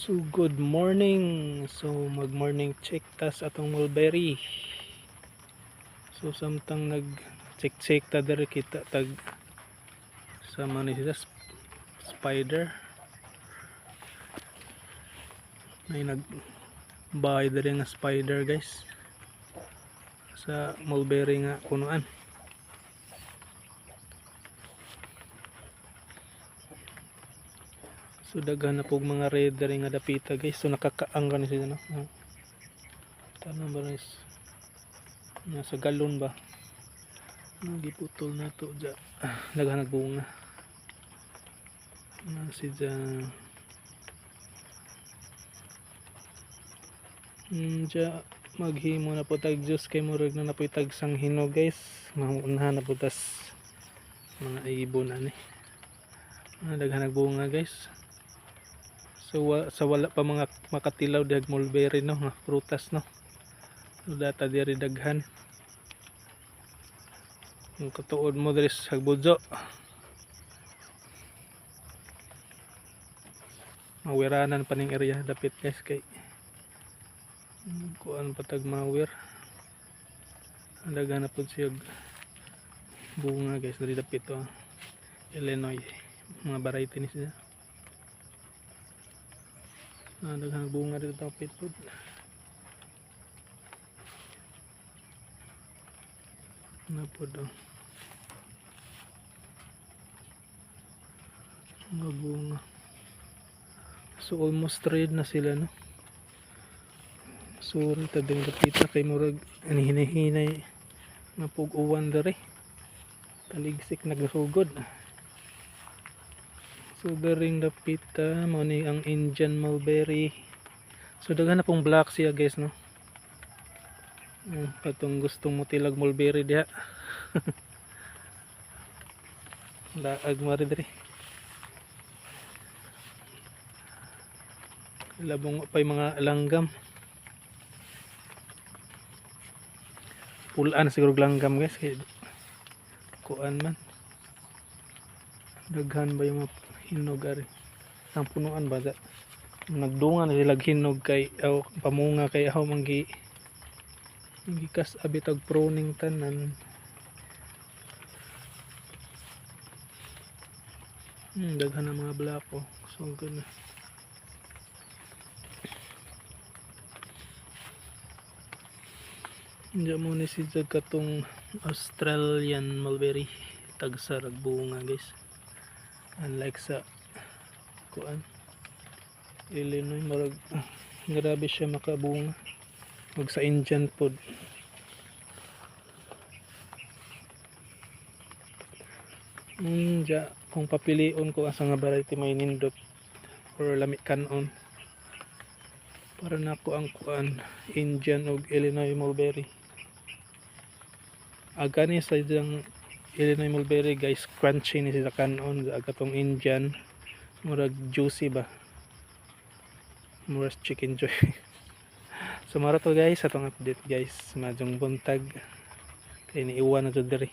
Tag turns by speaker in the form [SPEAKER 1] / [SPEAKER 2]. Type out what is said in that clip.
[SPEAKER 1] So good morning. So mag morning check tas atong mulberry. So samtang nag check ta diri kita tag sa man sila spider. May nagbahay diri nga spider guys. Sa mulberry nga punuan. So daghan na pog mga red diri nga dapita guys. So nakakaang ni sila no. Tanong ba guys? Nasa galon ba? Giputol na to dyan. Daghan nagbunga. Nasi dyan. Dyan maghimo na po tag juice kay murag na po tag sang hinog guys. Mahunahan na po tas mga ibon na ni. Daghan nagbunga guys. So sa wala pa mga makatilaw dag mulberry no, nga prutas no. So data diri daghan. Yung katuod mo diri sa Budjo. Mawiranan pa ning area dapit guys kay kuan patag mawir. Daghan na pud siya bunga guys diri dapit to. Illinois mga variety ni siya. Daghan bunga dito dapit pud. Na pud mga bunga. So almost red na sila no. Sorry tadong dapita kay murag ani hinahinay nga pug-uwan diri. Taligsik nagsugod. So daring dapita mo ni ang Indian mulberry. So daghan na pong black siya guys no. Katong gustong mo tilag mulberry diha. Daag mari diri. Labong pa mga langgam. Pulaan siguro langgam guys kay kuan man. Daghan ba yung hinog ari. Ang punuan ba da? Nagdungan sila hinog kay pamunga kay aw manggi gikas abitag pruning tanan. Daghan na mga blako. So good na. Diyan mo ni si katong Australian mulberry tagsarag bunga guys. Unlike sa kuan Illinois marag grabe siya makabunga. Wag sa Indian pod. Diyan kung papilion ko asa nga variety may nindot or lami kanon. Para nako ang kuan Indian ug Illinois mulberry. Aga ni sa diyang Illinois mulberry guys, crunchy ni sila kanon. Aga tong Indian murag juicy ba, murag chicken joy. So mara to guys atong update guys, majong buntag kay niiwan na to diri.